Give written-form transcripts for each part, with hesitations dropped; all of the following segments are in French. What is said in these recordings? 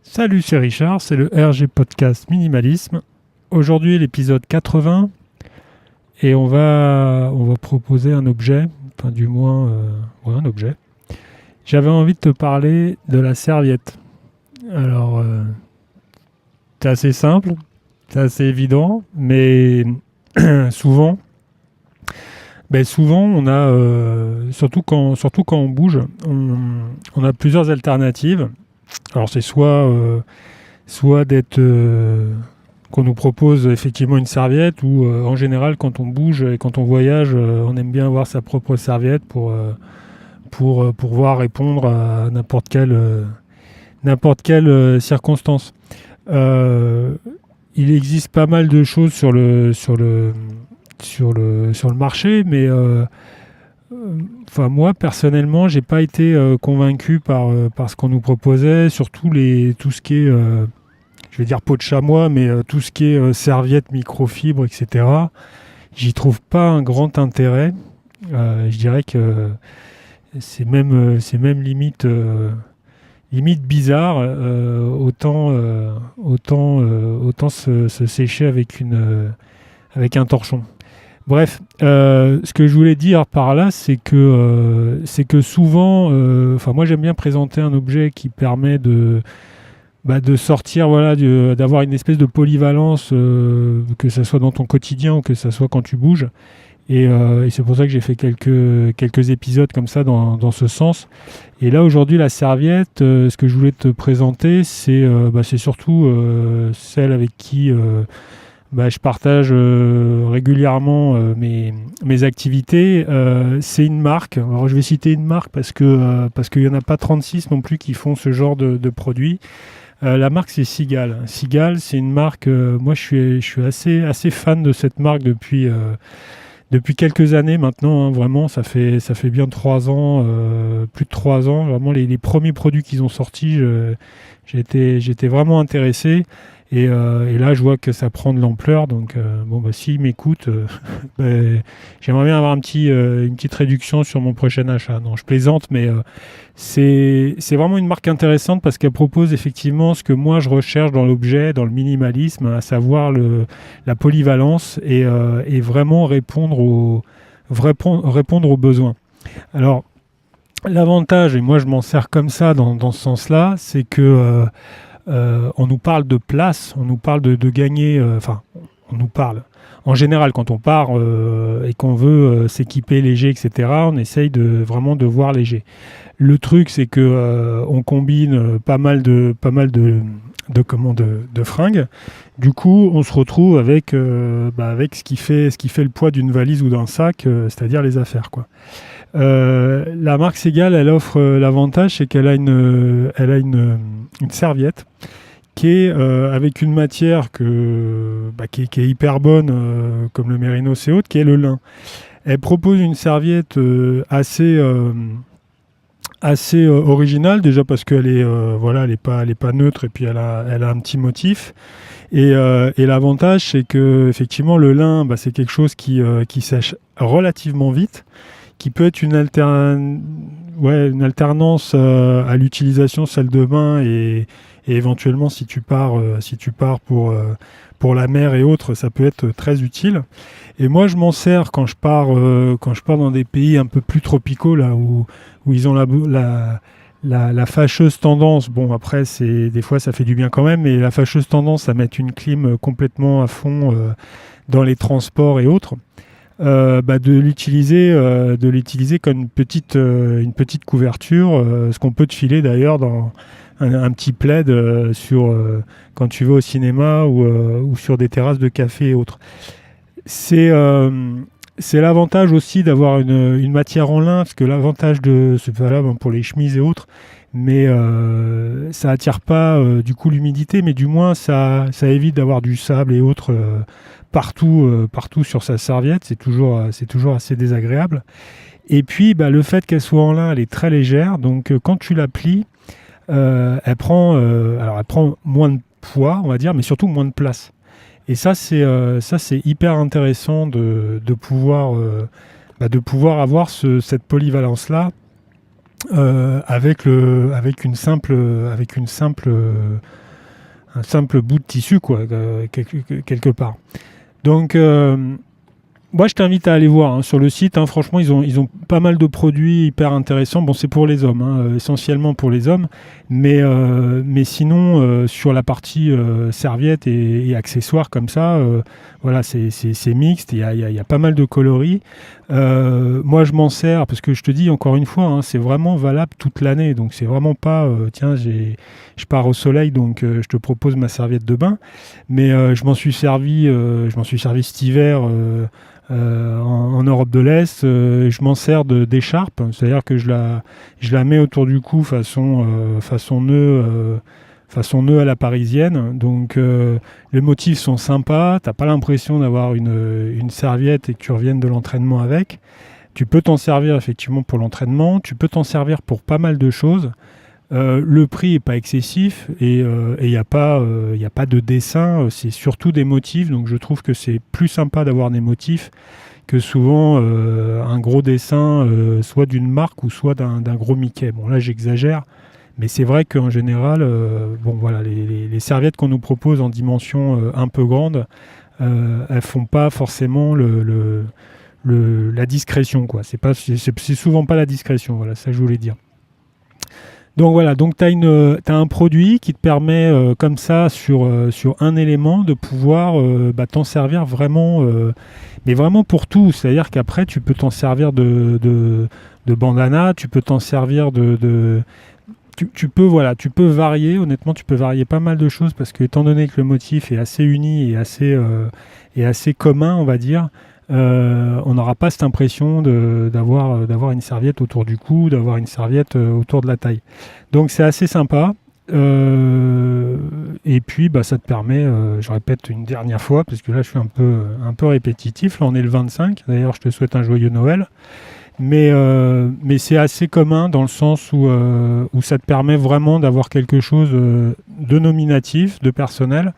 Salut, c'est Richard, c'est le RG Podcast Minimalisme. Aujourd'hui, l'épisode 80, et on va proposer un objet, enfin du moins, un objet. J'avais envie de te parler de la serviette. Alors, c'est assez simple, c'est assez évident, mais souvent, souvent, on a, surtout quand on bouge, on a plusieurs alternatives. Alors, c'est soit d'être qu'on nous propose effectivement une serviette ou en général quand on bouge et quand on voyage on aime bien avoir sa propre serviette pour pouvoir répondre à n'importe quelle circonstance. Euh, il existe pas mal de choses sur le marché, mais moi personnellement j'ai pas été convaincu par ce qu'on nous proposait, surtout tout ce qui est je vais dire peau de chamois, mais tout ce qui est serviettes, microfibres, etc., j'y trouve pas un grand intérêt. Je dirais que c'est même limite bizarre. Autant se sécher avec un torchon. Bref, ce que je voulais dire par là, c'est que souvent, moi j'aime bien présenter un objet qui permet de sortir, voilà, d'avoir une espèce de polyvalence, que ça soit dans ton quotidien ou que ça soit quand tu bouges. Et c'est pour ça que j'ai fait quelques épisodes comme ça dans ce sens. Et là aujourd'hui la serviette, ce que je voulais te présenter, c'est surtout celle avec qui je partage régulièrement mes activités. C'est une marque. Alors je vais citer une marque parce qu'il n'y en a pas 36 non plus qui font ce genre de produits. La marque c'est Seagal. Seagal c'est une marque, moi je suis assez fan de cette marque depuis quelques années maintenant, hein, vraiment ça fait bien 3 ans, plus de 3 ans, vraiment les premiers produits qu'ils ont sortis, j'étais vraiment intéressé. Et là, je vois que ça prend de l'ampleur. Donc, s'ils m'écoutent, j'aimerais bien avoir une petite réduction sur mon prochain achat. Non, je plaisante, mais c'est vraiment une marque intéressante parce qu'elle propose effectivement ce que moi je recherche dans l'objet, dans le minimalisme, à savoir la polyvalence et vraiment répondre aux besoins. Alors, l'avantage, et moi je m'en sers comme ça dans ce sens-là, c'est que on nous parle de place, on nous parle de gagner, on nous parle. En général, quand on part et qu'on veut s'équiper léger, etc., on essaye vraiment de voir léger. Le truc, c'est que on combine pas mal de fringues. Du coup, on se retrouve avec ce qui fait le poids d'une valise ou d'un sac, c'est-à-dire les affaires, quoi. La marque Seagal, elle offre l'avantage, c'est qu'elle a une serviette qui est avec une matière qui est hyper bonne, comme le mérinos et autres, qui est le lin. Elle propose une serviette assez originale, déjà parce qu'elle est elle est pas neutre, et puis elle a un petit motif. Et l'avantage, c'est que effectivement le lin, c'est quelque chose qui sèche relativement vite, qui peut être une alternance à l'utilisation salle de bain, et éventuellement si tu pars pour la mer et autres, ça peut être très utile. Et moi je m'en sers quand je pars dans des pays un peu plus tropicaux, là où ils ont la fâcheuse tendance, bon après des fois ça fait du bien quand même, mais la fâcheuse tendance à mettre une clim complètement à fond dans les transports et autres. De l'utiliser comme une petite couverture, ce qu'on peut te filer d'ailleurs dans un petit plaid quand tu vas au cinéma ou sur des terrasses de café et autres. C'est l'avantage aussi d'avoir une matière en lin, parce que c'est valable pour les chemises et autres, mais ça attire pas du coup l'humidité, mais du moins ça évite d'avoir du sable et autres partout sur sa serviette. C'est toujours assez désagréable. Et puis le fait qu'elle soit en lin, elle est très légère, donc quand tu la plies, elle prend moins de poids, on va dire, mais surtout moins de place. Et ça c'est hyper intéressant de pouvoir avoir cette polyvalence là, avec un simple bout de tissu, quoi, quelque part. Donc, moi, je t'invite à aller voir sur le site. Franchement, ils ont pas mal de produits hyper intéressants. Bon, c'est pour les hommes, essentiellement pour les hommes. Mais sinon, sur la partie serviettes et accessoires comme ça, voilà, c'est mixte. Il y a pas mal de coloris. Moi, je m'en sers parce que je te dis encore une fois, c'est vraiment valable toute l'année. Donc, c'est vraiment pas, tiens, je pars au soleil, donc je te propose ma serviette de bain. Mais je m'en suis servi cet hiver. En Europe de l'Est, je m'en sers d'écharpe, c'est-à-dire que je la mets autour du cou façon nœud à la parisienne. Donc les motifs sont sympas, t'as pas l'impression d'avoir une serviette et que tu reviennes de l'entraînement avec. Tu peux t'en servir effectivement pour l'entraînement, tu peux t'en servir pour pas mal de choses. Le prix n'est pas excessif et il n'y a pas de dessin, c'est surtout des motifs, donc je trouve que c'est plus sympa d'avoir des motifs que souvent un gros dessin, soit d'une marque ou soit d'un gros Mickey. Bon, là j'exagère, mais c'est vrai qu'en général, voilà, les serviettes qu'on nous propose en dimension un peu grande, elles font pas forcément la discrétion, quoi. C'est souvent pas la discrétion, voilà, ça je voulais dire. Donc voilà, donc tu as un produit qui te permet comme ça sur un élément de pouvoir t'en servir vraiment, mais vraiment pour tout. C'est-à-dire qu'après tu peux t'en servir de bandana, tu peux t'en servir tu peux varier. Honnêtement, tu peux varier pas mal de choses parce que étant donné que le motif est assez uni et assez commun, on va dire. On n'aura pas cette impression d'avoir une serviette autour du cou, d'avoir une serviette autour de la taille. Donc c'est assez sympa. Et puis ça te permet, je répète une dernière fois, parce que là je suis un peu répétitif. Là on est le 25, d'ailleurs je te souhaite un joyeux Noël. Mais c'est assez commun dans le sens où ça te permet vraiment d'avoir quelque chose de nominatif, de personnel,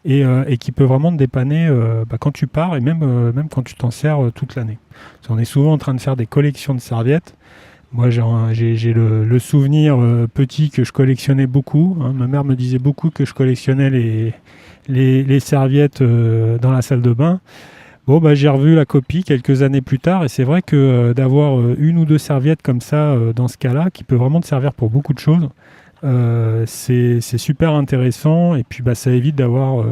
et qui peut vraiment te dépanner quand tu pars et même quand tu t'en sers toute l'année. Parce qu'on est souvent en train de faire des collections de serviettes. Moi, j'ai le souvenir petit que je collectionnais beaucoup. Ma mère me disait beaucoup que je collectionnais les serviettes dans la salle de bain. Bon, j'ai revu la copie quelques années plus tard et c'est vrai que d'avoir une ou deux serviettes comme ça dans ce cas-là, qui peut vraiment te servir pour beaucoup de choses, c'est super intéressant et puis ça évite d'avoir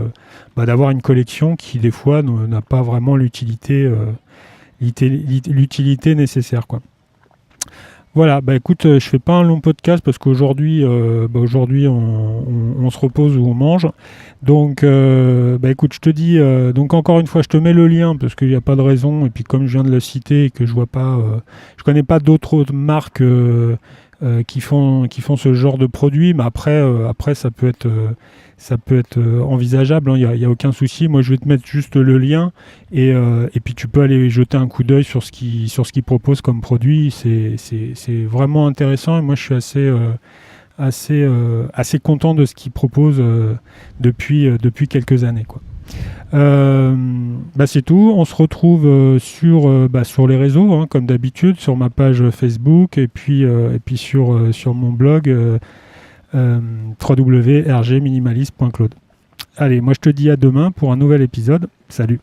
une collection qui des fois n'a pas vraiment l'utilité nécessaire, quoi. Voilà, écoute, je fais pas un long podcast parce qu'aujourd'hui on se repose ou on mange. Donc écoute, je te dis donc encore une fois, je te mets le lien parce qu'il n'y a pas de raison et puis comme je viens de le citer et que je vois pas je connais pas d'autres marques qui font ce genre de produit, mais après ça peut être envisageable, il y a aucun souci. Moi je vais te mettre juste le lien et puis tu peux aller jeter un coup d'œil sur ce qu'ils proposent comme produit. C'est vraiment intéressant et moi je suis assez content de ce qu'ils proposent depuis quelques années, quoi. C'est tout. On se retrouve sur les réseaux, comme d'habitude, sur ma page Facebook et puis sur mon blog www.rgminimalist.claude. Allez, moi je te dis à demain pour un nouvel épisode. Salut.